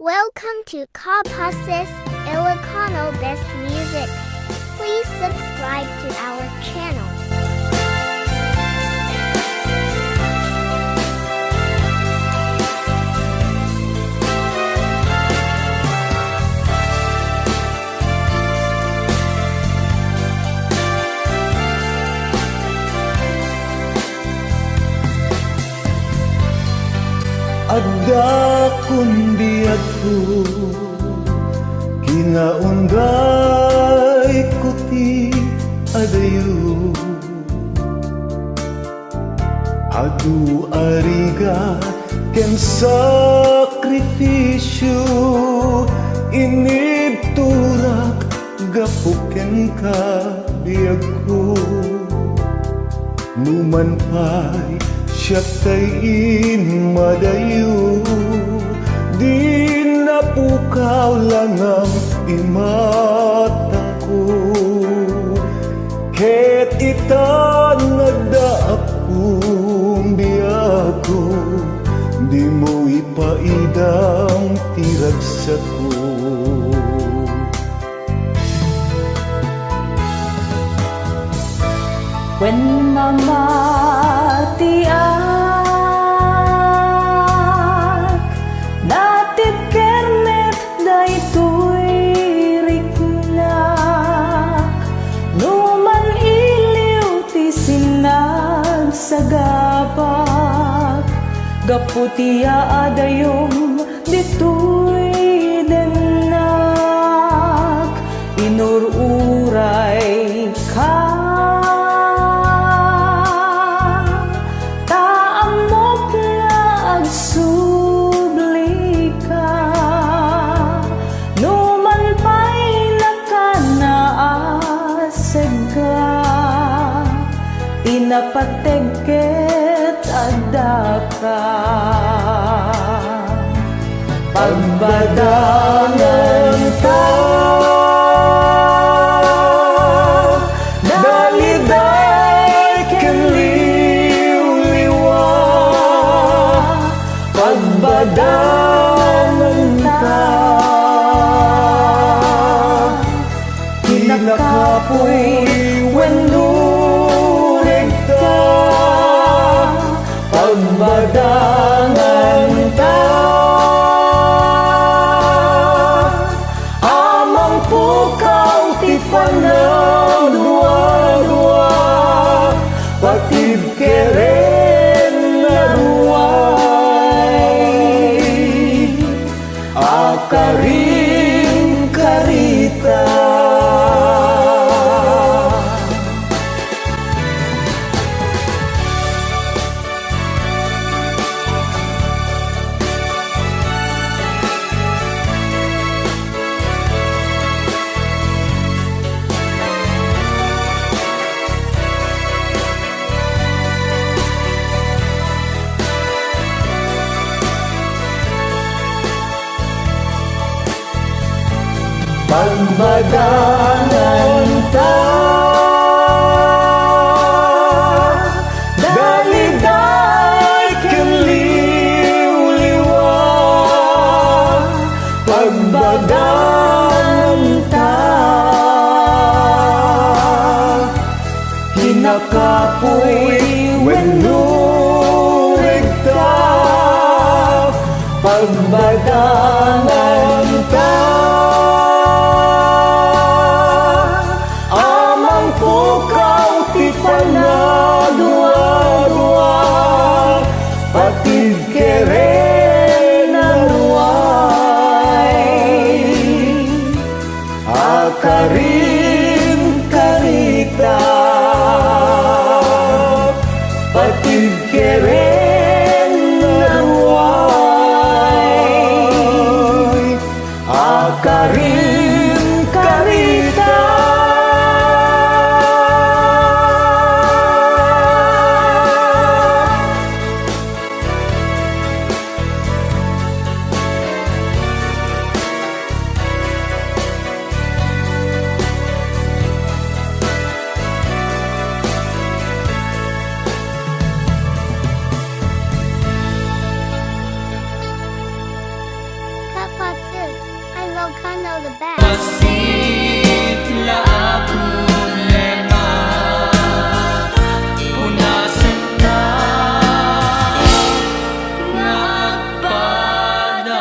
Welcome to Kapasis Ilocano Best Music. Please subscribe to our channel. Adda kundi aku kinaunday kuti adayu adu ariga ken sakrifisyo inibturak gapuken ka biagku numan pa'y siya tayin madayo di napukaw lang ang imata ko ket ita nagdaapong biyago di mo ipaidang tiragsa ko. When mamati ak natid kernet daytoy riklak numan iliw ti sinagsagabak gaputiya adayom ditoy denak inururay ka sublika numan pa'y nakanaasega inapategket adaka pagbadangan ta daliday pagbadangan ta kinakapoy wenno regta pagbadangan ta amang pukaw ti panagduwa-duwa patid keren karing karita pagbadangan ta daliday ken liw-liwa pagbadangan ta kinakapoy wenno regta pagbadangan ta panadua-dua patid keren aruay akaring karita Ilocano the best. Pasit laapong lema, punasan ta nga agpada.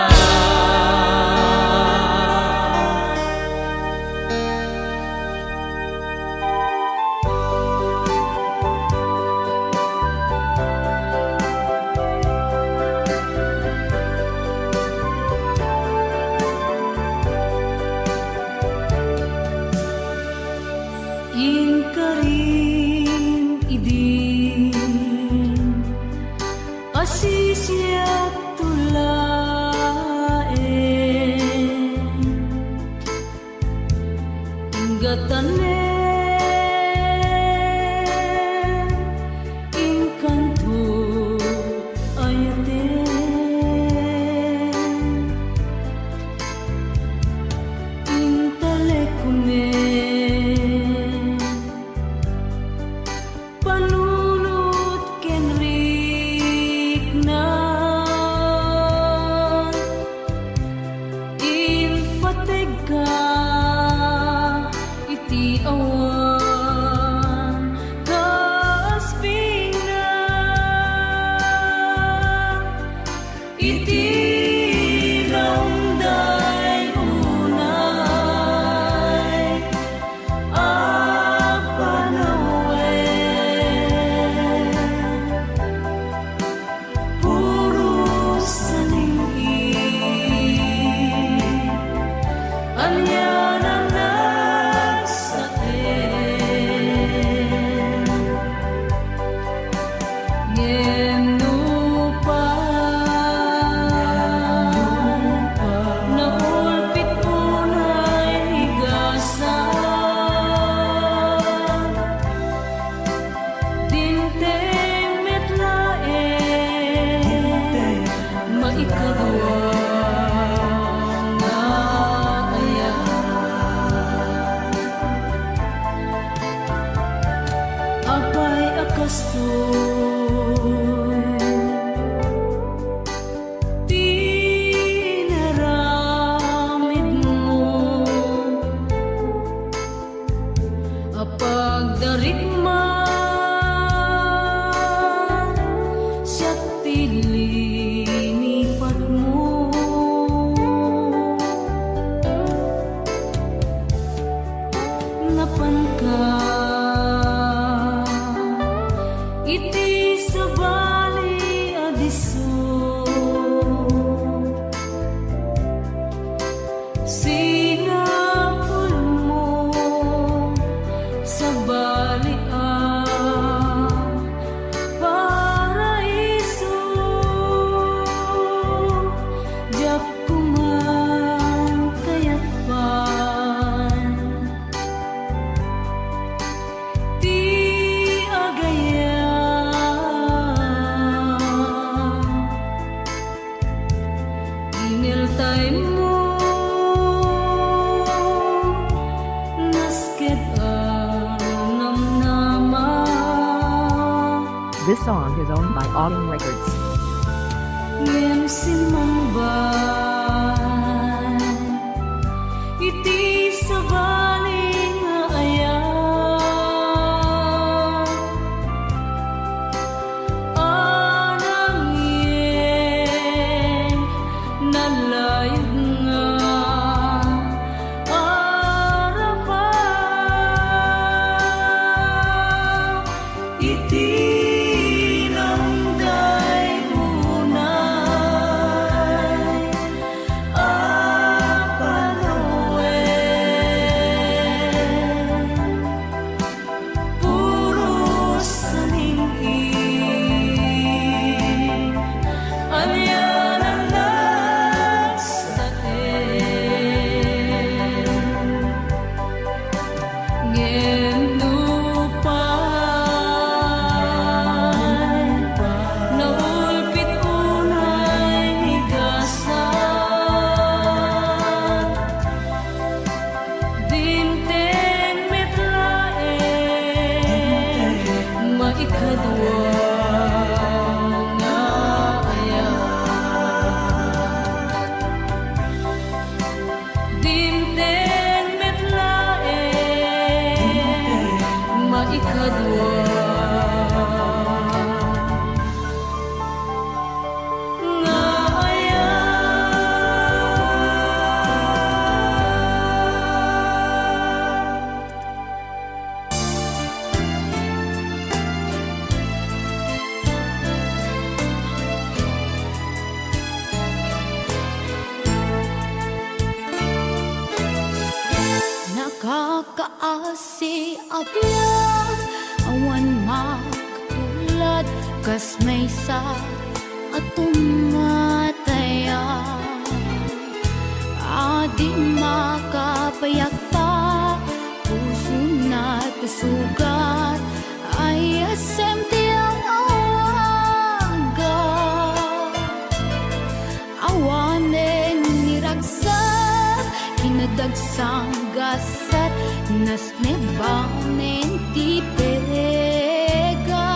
Inkarin idin asisyak tulaen ingatanen inkanto ayaten intalekumen panunot kenrik na inpateg ka iti awan kasping na iti naunday unay apanawen puro saning anyanan nagsaen ngeno pa naulpit unay higasan dinteng metlaen maikadwa nga ayahan apay akastoy tinaramid mo apagdarikman siya't tilinipat mo napan ka iti sabali adiso sinapul mo sabali ang paraiso diyak kuman kayat pan ti agayam iniltay mo nasket ang namnama. This song is owned by Autumn Records. Ngem simambay iti sabali nga ayan anang yen nalayag nga arapan iti namday unay adwa nga aya Nakakaasi abyan awan makatulad kas may sa at tumataya adi makapayak pa puso na tusugat ay asem tiyang awaga awanen niragsak kinadagsang gasat nas nebanen ti pega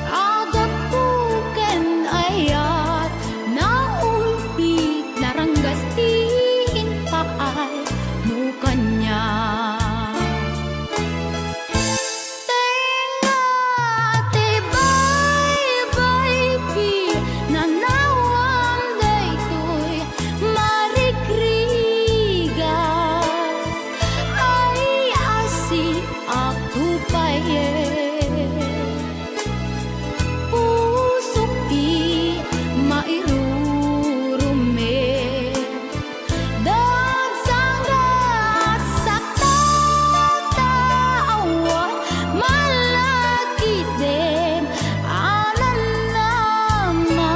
agak bukan ayat naulpit naranggas tiin paay mukanya tenga tibay bay pi nanawam daytoy marikriga ay asi aku paye pusok di mairurume dagsangga sakta tawa malaki dem anan nama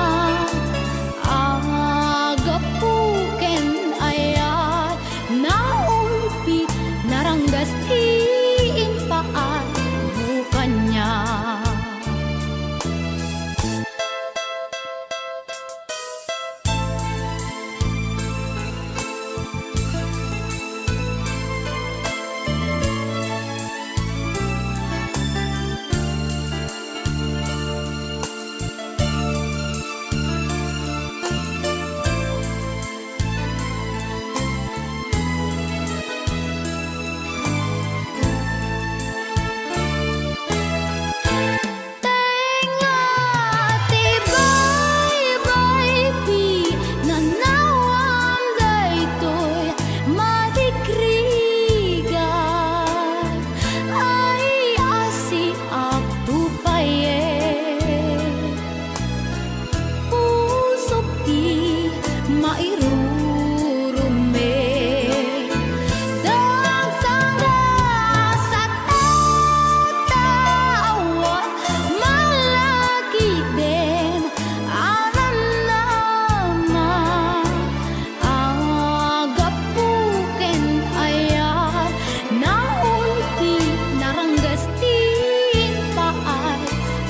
agapuken ayat naulpit naranggas tiin paan mukanya tenga tibay bay pi nanawam daytoy marikrigan ay asi aku paye pusok di mairurume dagsangga sakta tawa malaki dem anan nama agapuken ayat naulpi naranggas tiin paay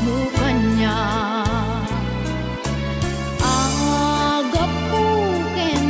mukanya agapuken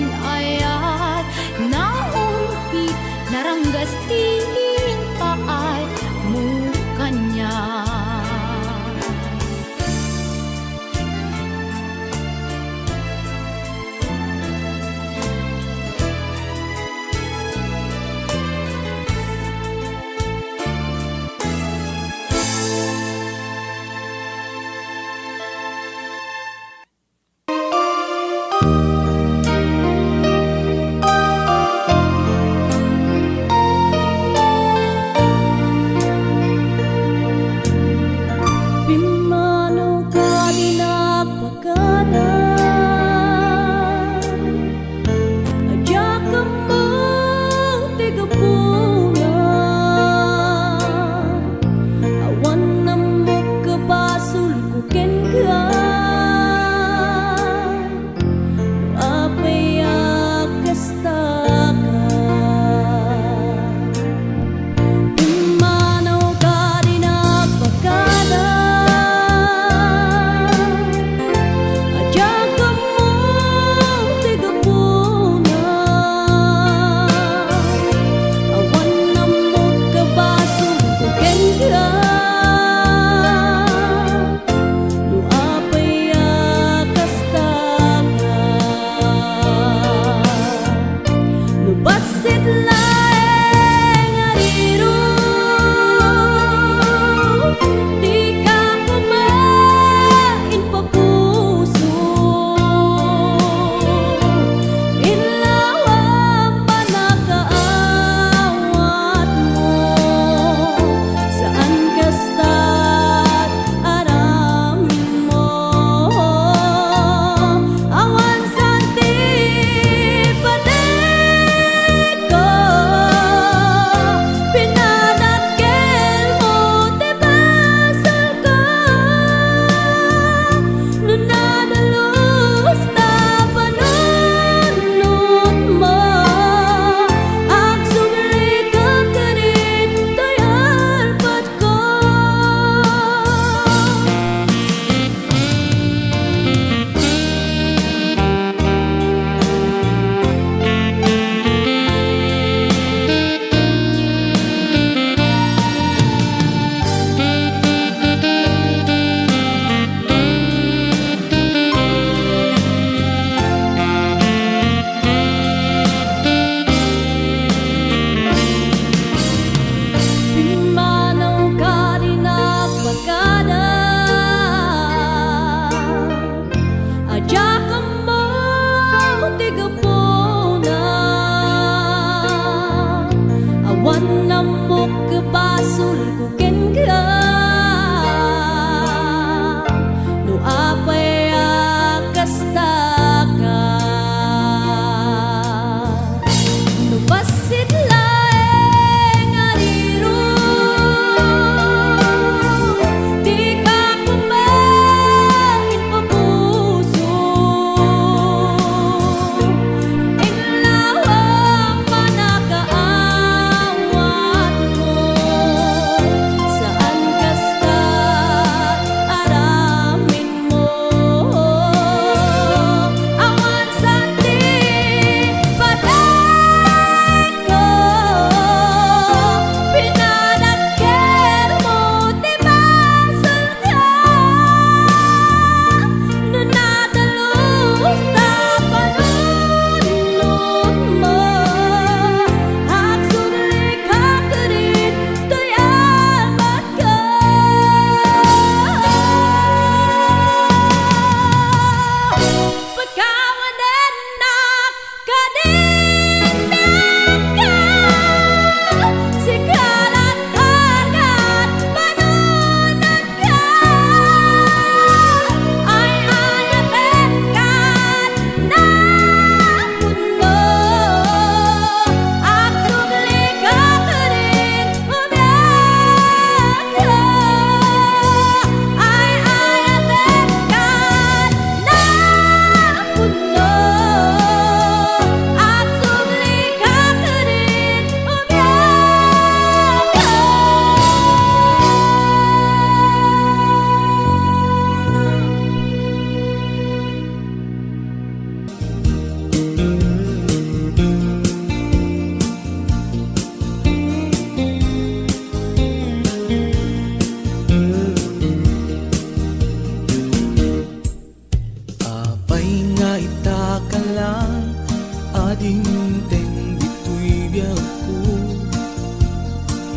adinteng dito'y biyak ko,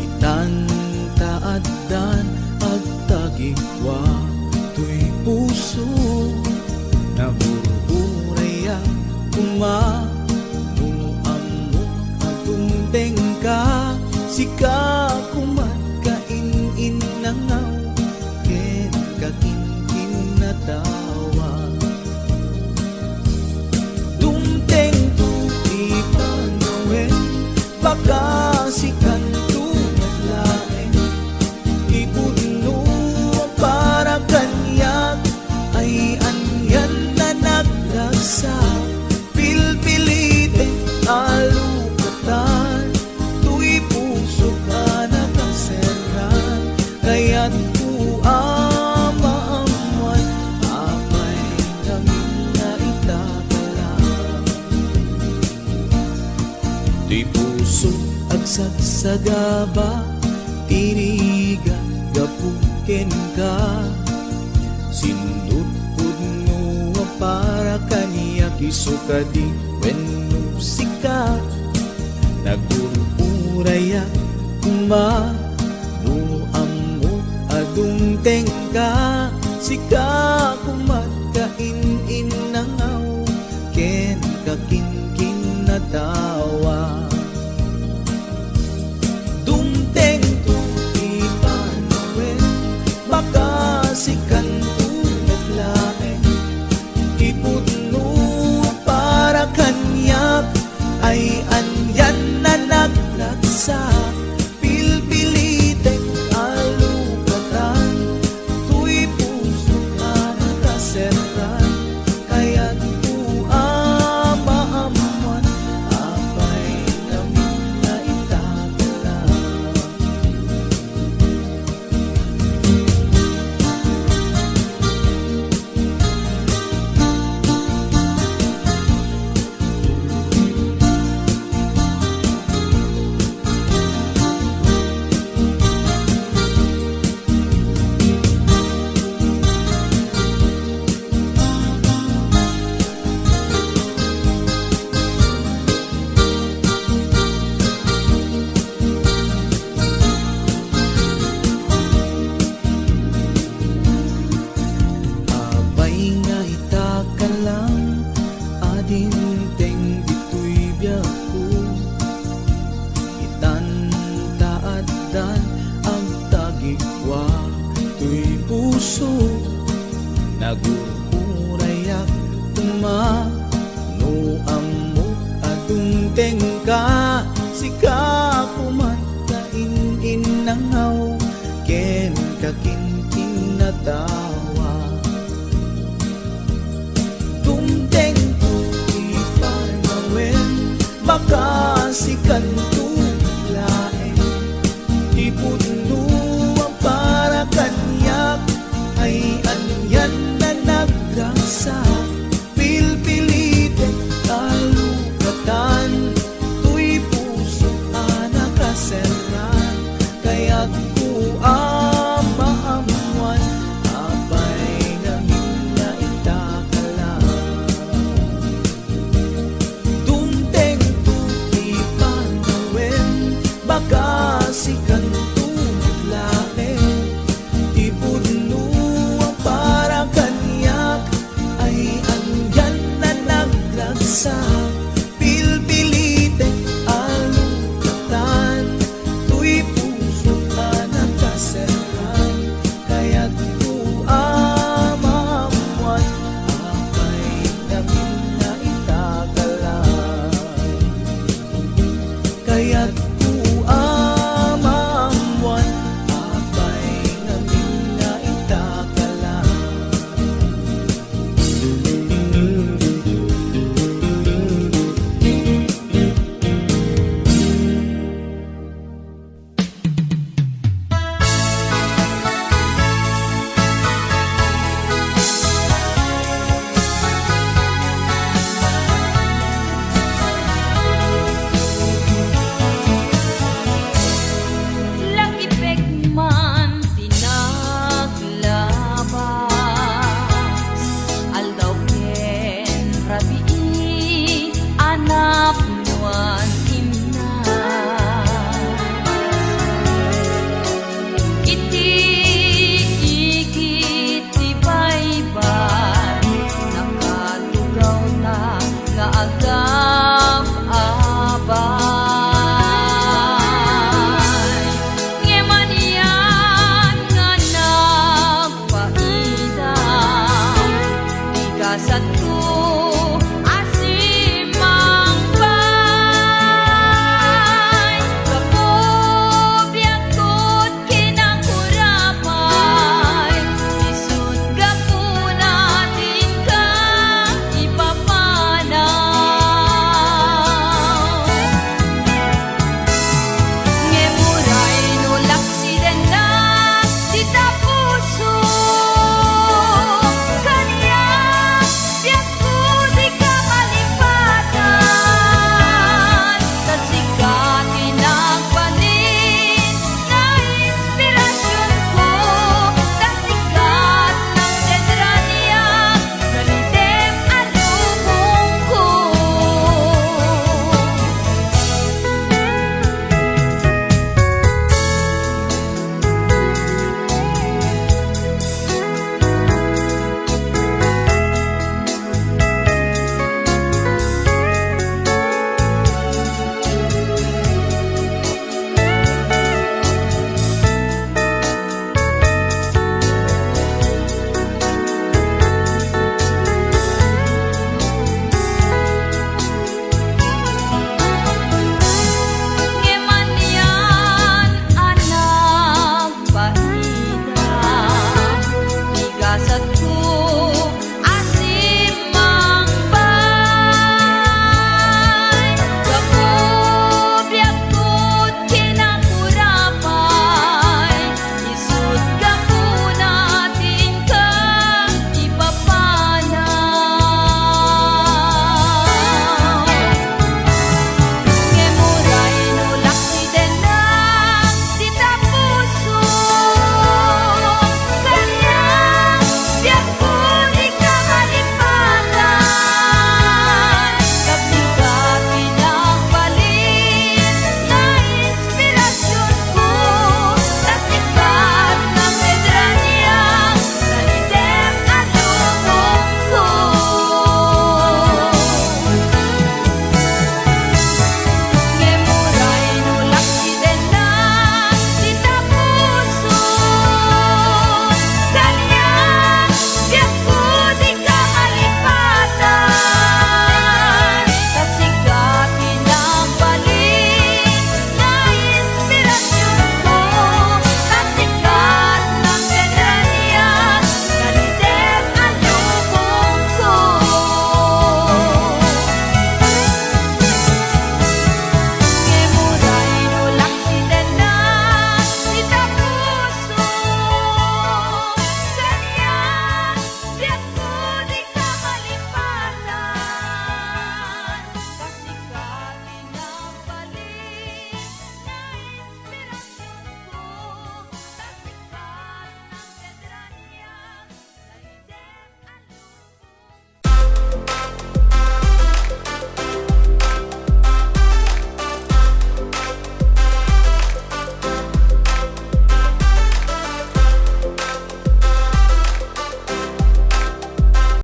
itantaadan agtagikwa to'y puso, nabuburaya kumanuamok atungteng ka, sika kumat kainin nangaw, ken kakinkin na tawa. Dumteng tu ipanawin, baka sikan tu naglain, ipudno para kanyak, ay anyan na naglagsa, pilpilite alukatan, tu'y puso ka nakaseran, kaya't kuamaamuan, apay kami na itakalang. Tu'y puso agsagsagaba, tiriga gapuken ka, sindutpud no para kaniya kisukadi wenno sika, nagururaya kuma no amot adungteng ka, sika kumat kainin nangaw, ken kakinkin na tawa. Dumteng tu ipanawin, baka sikan tu naglain, ipudno para kanyak, ay anyan na naglagsa, pilpilitek alukatan, tu'y puso ka nakaseran, kaya't kuamaamuan, apay namin na itagalang. Abay nga itakalang, adinteng dito'y biyak ko, itantaadan ang tagikwa to'y puso, nagururayak kumanuamok atungteng ka, sika kumat kainin nangaw, ken kakinkin na tawa. Dumteng tu ipanawin, baka sikan tu